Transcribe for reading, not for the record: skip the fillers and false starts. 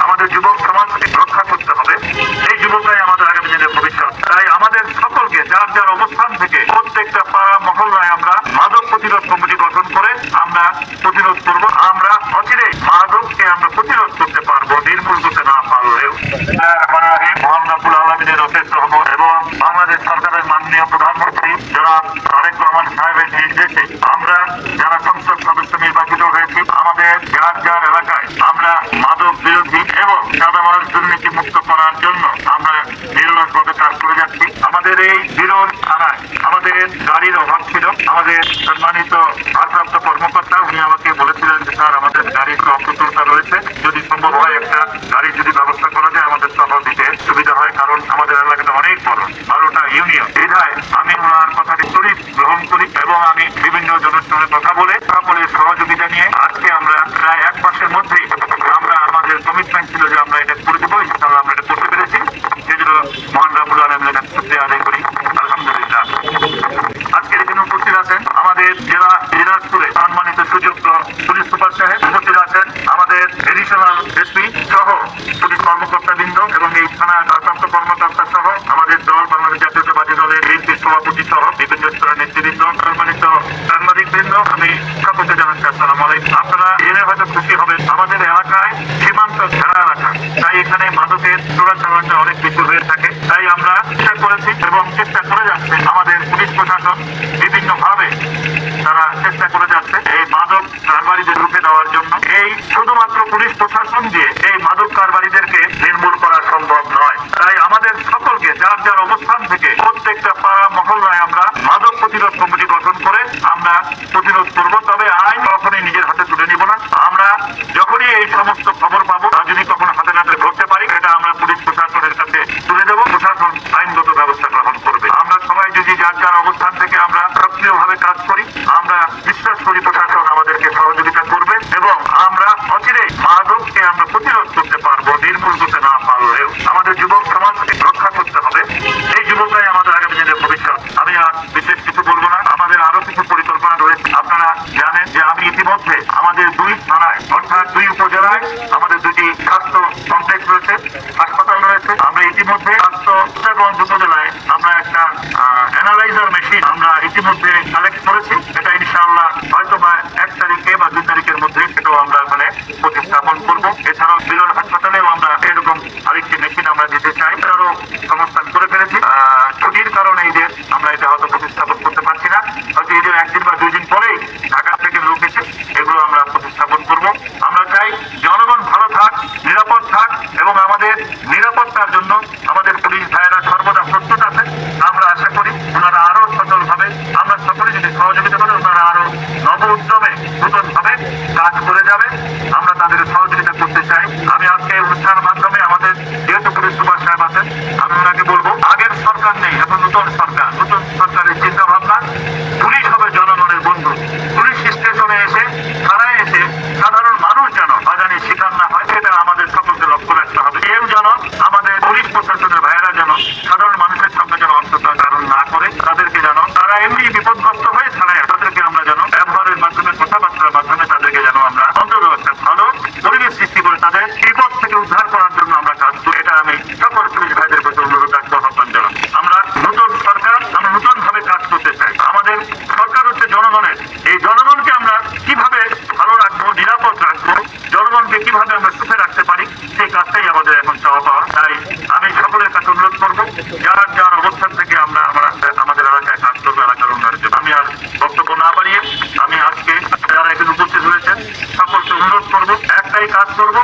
আমাদের যুবক সমাজকে রক্ষা করতে হবে। এই যুবকরাই আমাদের আগামী দিনের ভবিষ্যৎ। তাই আমাদের সকলকে যার যার অবস্থান থেকে প্রত্যেকটা পাড়া মহল্লায় আমরা মাদক প্রতিরোধ কমিটি গঠন করে আমরা প্রতিরোধ করব। আমরা অচিরেই মাদককে আমরা প্রতিরোধ করতে পারবো, নির্মূল করতে না পারলেও। মহান রব্বুল আলামিনের অশেষ রহমত এবং বাংলাদেশ সরকারের মাননীয় প্রধানমন্ত্রী জনাব তারেক রহমান সাহেবের নির্দেশে আমরা যারা সংসদ সদস্য নির্বাচিত হয়েছি, আমাদের যার যার এলাকায় আমরা মাদক বিরোধী এবং চাঁদাবাজ দুর্নীতি মুক্ত করার জন্য আমরা নিরলসভাবে কাজ করে যাচ্ছি। আমাদের এই বিরল থানায় আমাদের গাড়ির অভাব ছিল। আমাদের সম্মানিত ভারপ্রাপ্ত কর্মকর্তা উনি আমাকে বলেছিলেন যে স্যার আমাদের গাড়ির একটু অপ্রতুলতা রয়েছে, যদি সম্ভব হয় একটা গাড়ির যদি ব্যবস্থা করা যায় আমাদের শহর দিতে সুবিধা হয়, কারণ আমাদের এলাকাটা অনেক বড়, 12টা ইউনিয়ন। বিধায় আমি ওনার কথাটি তড়িৎ গ্রহণ করি এবং আমি বিভিন্ন জনের সঙ্গে কথা বলে সকলের সহযোগিতা নিয়ে আজকে আমরা প্রায় এক মাসের মধ্যেই আমরা আমাদের কমিটমেন্ট ছিল যে আমরা এটা করে দেবো। ইনশাআল্লাহ আমরা এটা করতে পেরেছি। সেজন্য মহান রব্বুল আলামিনের কাছে শুকরিয়া আদায় করি, আলহামদুলিল্লাহ। আজকে এখানে উপস্থিত আছেন আমাদের জেলা দিনাজপুরে সম্মানিত সুযোগ্য পুলিশ সুপার সাহেব, উপস্থিত আছেন আমাদের এডিশনাল এসপি সহ পুলিশ কর্মকর্তাবৃন্দ এবং এই থানার ভারপ্রাপ্ত কর্মকর্তা সহ আমাদের দল বাংলাদেশ জাতীয়তাবাদী দলের বিএনপির সভাপতি সহ বিভিন্ন স্তরের নেতৃবৃন্দ, সম্মানিত সাংবাদিকবৃন্দ, আমি সকলকে জানাচ্ছি আসসালামু আলাইকুম। আপনারা জেনে হয়তো খুশি হবেন, আমাদের এলাকায় সীমান্ত ঘেরা এলাকা, তাই এখানে মাদকের চোরাচালানটা অনেক বেশি হয়ে থাকে। তাই আমরা চেষ্টা করেছি এবং চেষ্টা করে যাচ্ছে আমাদের পুলিশ প্রশাসন বিভিন্নভাবে তারা চেষ্টা করে যাচ্ছে এই মাদক কারবারিদের রুখে দেওয়ার জন্য। এই শুধুমাত্র পুলিশ প্রশাসন দিয়ে এই মাদক কারবারিদেরকে নির্মূল করা সম্ভব নয়। তাই আমাদের সকলকে যার যার অবস্থান থেকে প্রত্যেকটা পাড়া মহল্লায় আমরা মাদক প্রতিরোধ কমিটি গঠন করে আমরা প্রতিরোধ করব। তবে আইন কখনই নিজের হাতে তুলে নিব না। আমরা যখনই এই সমস্ত খবর পাবো আর যদি কখনো হাতে নাতে ধরতে পারি, এটা আমরা পুলিশ প্রশাসনের কাছে তুলে দেবো, প্রশাসন আইনগত ব্যবস্থা গ্রহণ করবে। আমরা সবাই যদি যার যার অবস্থান থেকে আমরা সক্রিয়ভাবে কাজ করি, আমরা বিশ্বাস করি প্রশাসন আমাদেরকে সহযোগিতা করবে এবং আমরা অচিরেই মাদককে আমরা প্রতিরোধ করতে পারবো, নির্মূল করতে না পারলেও। আমাদের যুবক সমাজকে রক্ষা করতে হবে। এই যুবকরাই আমাদের আগামী দিনের ভবিষ্যৎ। আমি আর বিশেষ কিছু বলবো না, আমাদের আরো কিছু পরিকল্পনা রয়েছে। আপনারা জানেন যে আমি ইতিমধ্যে আমাদের 2 থানায় অর্থাৎ 2 উপজেলায় আমাদের 2টি স্বাস্থ্য কমপ্লেক্স রয়েছে, হাসপাতাল রয়েছে। আমরা ইতিমধ্যে স্বাস্থ্যগঞ্জ উপজেলায় আমরা একটা অ্যানালাইজার মেশিন আমরা ইতিমধ্যে কালেক্ট করেছি। এটা ইনশাআল্লাহ হয়তো বা 1 তারিখে বা 2 তারিখের মধ্যে সেটাও আমরা ওখানে প্রতিস্থাপন করবো। এছাড়াও বিরল হাসপাতালেও আমরা এরকম আরেকটি মেশিন আমরা দিতে চাই, তারও সংস্থান করে ফেলেছি। ছুটির কারণে এই যে আমরা এটা হয়তো প্রতিস্থাপন করতে পারছি না, হয়তো এই যে 1 দিন বা 2 দিন পরেই ঢাকা থেকে লোক এসে এগুলো আমরা প্রতিস্থাপন করব। আমরা চাই জনগণ ভালো থাক, নিরাপদ থাক এবং আমাদের নিরাপত্তার জন্য আমাদের পুলিশ ভাইয়েরা সর্বদা প্রস্তুত আছে। আমরা আশা করি ওনারা আরো সচলভাবে, আমরা সকলে যদি সহযোগিতা করি, ওনারা আরো নব উদ্যমে নূতনভাবে কাজ করে যাবে। আমরা তাদের সহযোগিতা করতে চাই। আমি আজকে অনুষ্ঠানের মাধ্যমে আমাদের যেহেতু পুলিশ সুপার সাহেব আছেন, আমি ওনাকে বলবো আগের সরকার নেই, এখন নতুন সরকার, নতুন সরকারের চিন্তা ভাবনা। পুলিশ হবে জনগণের বন্ধু। পুলিশ স্টেশনে এসে, থানায় এসে সাধারণ মানুষ যেন অজানির শিকার না হয়, সেটা আমাদের সকলকে লক্ষ্য রাখতে হবে। কেউ যেন আমাদের পুলিশ প্রশাসনের ভাইয়েরা যেন সাধারণ মানুষের সঙ্গে যেন অন্তর্ধান কারণ না করে, তাদেরকে যেন তারা এমনি বিপদগ্রস্ত হয়ে থানায়, তাদেরকে আমরা যেন ব্যবহারের মাধ্যমে, কথাবার্তার মাধ্যমে তাদেরকে যেন আমরা অন্তত একটা ভালো পরিবেশ সৃষ্টি করে তাদের বিপদ থেকে উদ্ধার করার জন্য আমরা কাজ করি। এটা আমি সকল পুলিশ ভাইদের প্রতি অনুরোধ রাখবো, আহ্বান জানাবো। আমরা নতুন সরকার, আমরা নতুন ভাবে কাজ করতে চাই। আমাদের সরকার হচ্ছে জনগণের। এই জনগণকে আমরা কিভাবে ভালো রাখবো, নিরাপদ রাখবো, জনগণকে কিভাবে আমরা সুখে রাখতে পারি, সেই কাজটাই আমাদের এখন চাওয়া পাওয়া। তাই আমি সকলের কাছে অনুরোধ করবো, যার যার অবস্থান থেকে আমরা আমাদের এলাকায় কাজ করবো, এলাকার উন্নয়নের জন্য। আমি আর বক্তব্য না বাড়িয়ে আমি আজকে যারা এখানে উপস্থিত হয়েছেন সকলকে অনুরোধ করবো, একটাই কাজ করবো।